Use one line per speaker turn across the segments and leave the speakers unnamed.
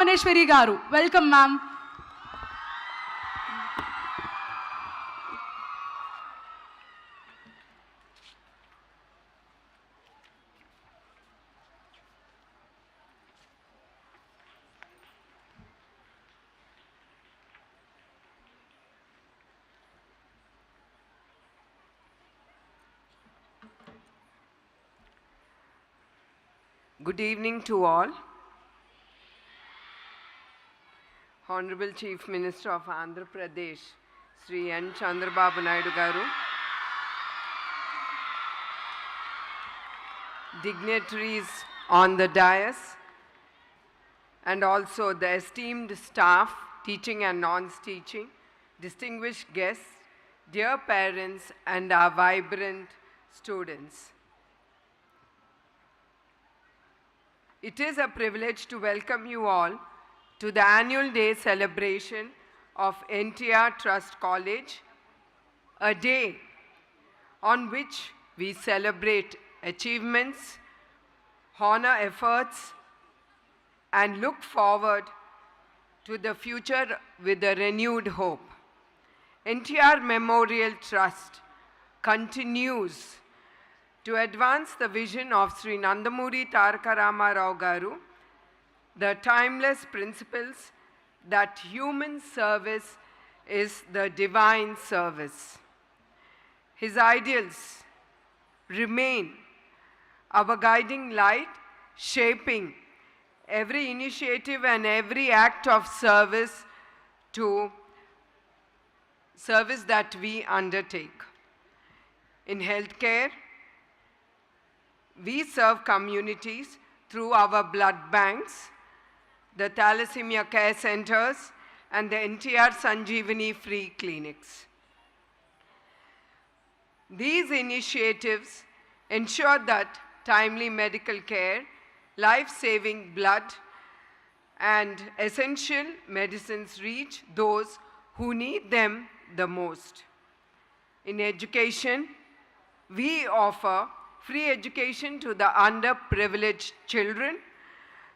Maneshwari Garu. Welcome, ma'am.
Good evening to all. Honorable Chief Minister of Andhra Pradesh, Sri N. Chandrababu Naidu Garu, dignitaries on the dais, and also the esteemed staff, teaching and non-teaching, distinguished guests, dear parents, and our vibrant students. It is a privilege to welcome you all to the annual day celebration of NTR Trust College, a day on which we celebrate achievements, honor efforts, and look forward to the future with a renewed hope. NTR Memorial Trust continues to advance the vision of Sri Nandamuri Taraka Rama Rao Garu, the timeless principles that human service is the divine service. His ideals remain our guiding light, shaping every initiative and every act of service that we undertake. In healthcare, we serve communities through our blood banks, the Thalassemia Care Centers, and the NTR Sanjeevani Free Clinics. These initiatives ensure that timely medical care, life-saving blood, and essential medicines reach those who need them the most. In education, we offer free education to the underprivileged children,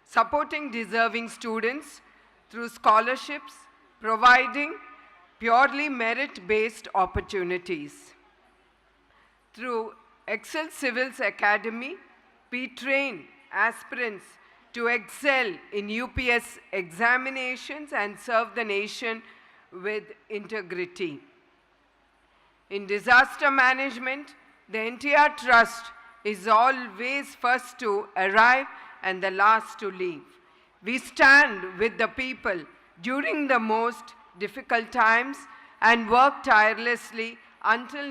supporting deserving students through scholarships, providing purely merit-based opportunities. Through Excel Civils Academy, we train aspirants to excel in UPS examinations and serve the nation with integrity. In disaster management, the NTR Trust is always first to arrive and the last to leave. We stand with the people during the most difficult times and work tirelessly until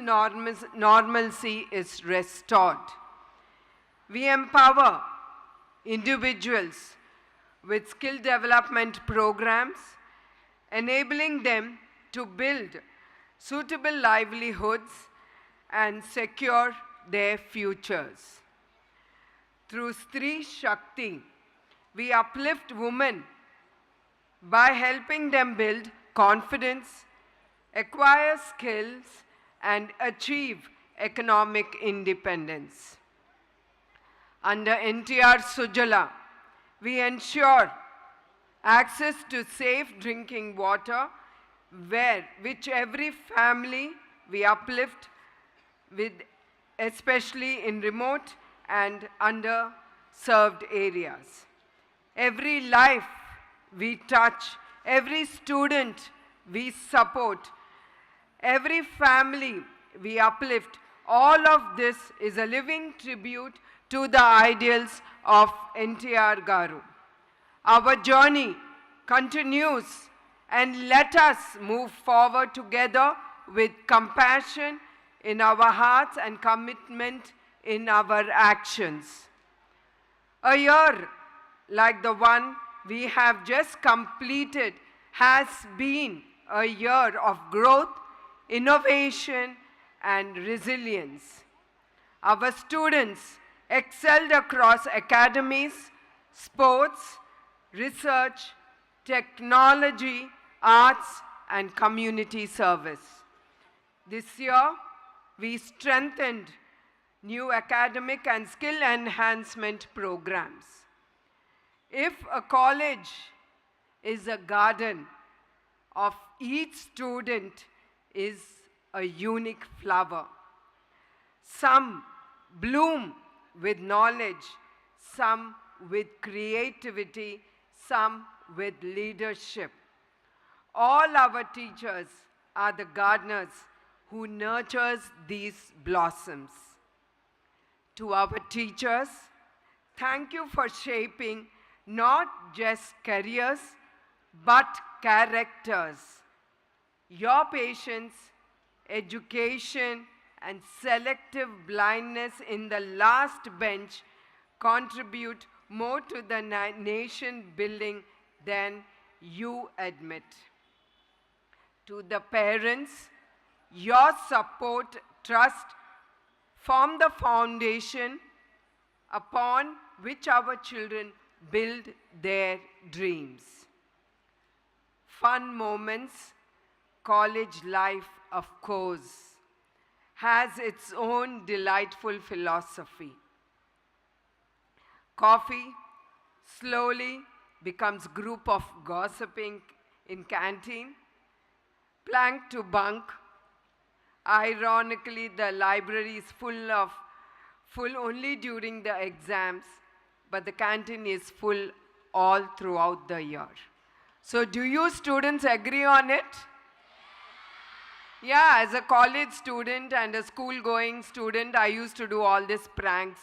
normalcy is restored. We empower individuals with skill development programs, enabling them to build suitable livelihoods and secure their futures. Through Stri Shakti, we uplift women by helping them build confidence, acquire skills, and achieve economic independence. Under NTR Sujala, we ensure access to safe drinking water, which every family we uplift with, especially in remote and underserved areas. Every life we touch, every student we support, every family we uplift, all of this is a living tribute to the ideals of NTR Garu. Our journey continues, and let us move forward together with compassion in our hearts and commitment in our actions. A year like the one we have just completed has been a year of growth, innovation, and resilience. Our students excelled across academies, sports, research, technology, arts, and community service. This year, we strengthened new academic and skill enhancement programs. If a college is a garden. Of each student is a unique flower. Some bloom with knowledge, some with creativity, some with leadership. All our teachers are the gardeners who nurtures these blossoms. To our teachers, thank you for shaping not just careers, but characters. Your patience, education, and selective blindness in the last bench contribute more to the nation building than you admit. To the parents, your support, trust form the foundation upon which our children build their dreams. Fun moments, college life, of course, has its own delightful philosophy. Coffee slowly becomes group of gossiping in canteen, plank to bunk. Ironically, the library is full only during the exams, but the canteen is full all throughout the year. So do you students agree on it? Yeah, as a college student and a school-going student, I used to do all these pranks.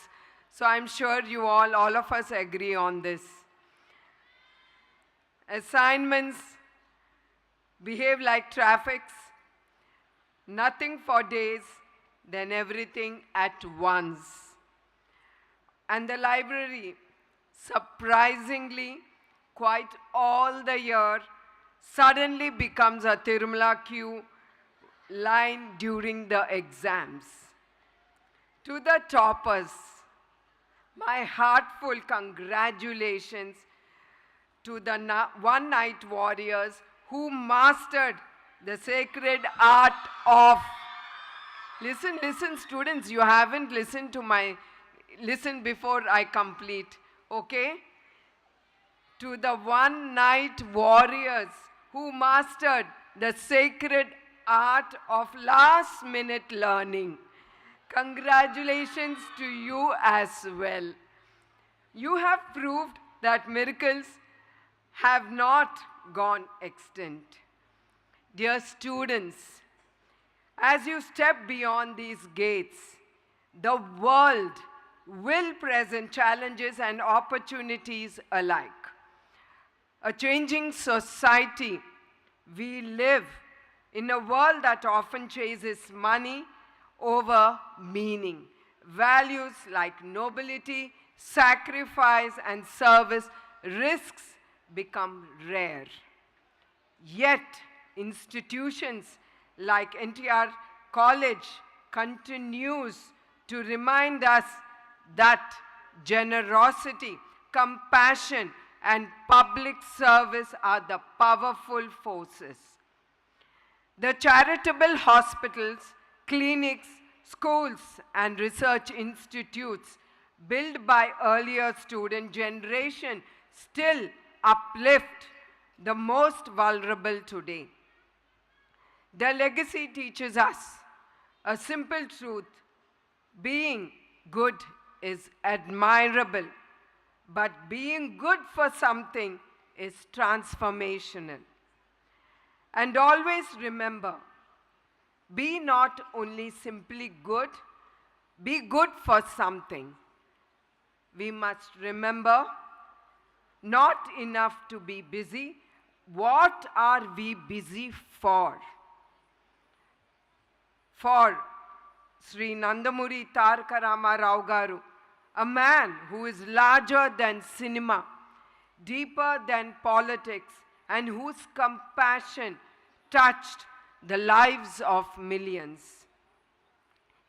So I'm sure you all of us agree on this. Assignments behave like traffics. Nothing for days, then everything at once. And the library, surprisingly, quite all the year, suddenly becomes a Tirumala queue line during the exams. To the toppers, my heartfelt congratulations to the one-night warriors who mastered the sacred art of, listen students, you haven't listened to listen before I complete, okay? To the one-night warriors who mastered the sacred art of last-minute learning. Congratulations to you as well. You have proved that miracles have not gone extinct. Dear students, as you step beyond these gates, the world will present challenges and opportunities alike. A changing society, we live in a world that often chases money over meaning. Values like nobility, sacrifice, and service risks become rare. Yet, institutions like NTR College continues to remind us that generosity, compassion, and public service are the powerful forces. The charitable hospitals, clinics, schools, and research institutes built by earlier student generation still uplift the most vulnerable today. Their legacy teaches us a simple truth: being good is admirable, but being good for something is transformational. And always remember, be not only simply good, be good for something. We must remember, not enough to be busy. What are we busy for? For Sri Nandamuri Taraka Rama Rao Garu, a man who is larger than cinema, deeper than politics, and whose compassion touched the lives of millions.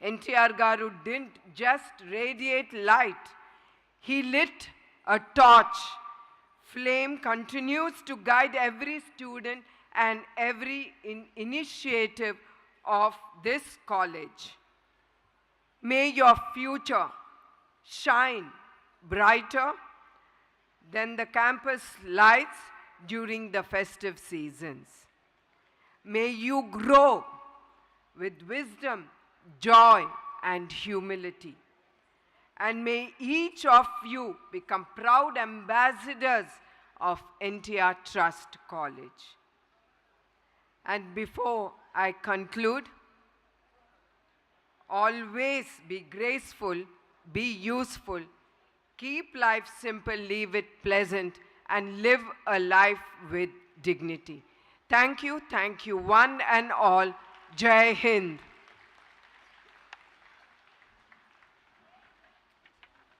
NTR Garu didn't just radiate light, he lit a torch. Flame continues to guide every student and every initiative of this college. May your future shine brighter than the campus lights during the festive seasons. May you grow with wisdom, joy, and humility. And may each of you become proud ambassadors of NTR Trust College. And before I conclude, always be graceful, be useful, keep life simple, leave it pleasant, and live a life with dignity. Thank you, one and all. Jai Hind.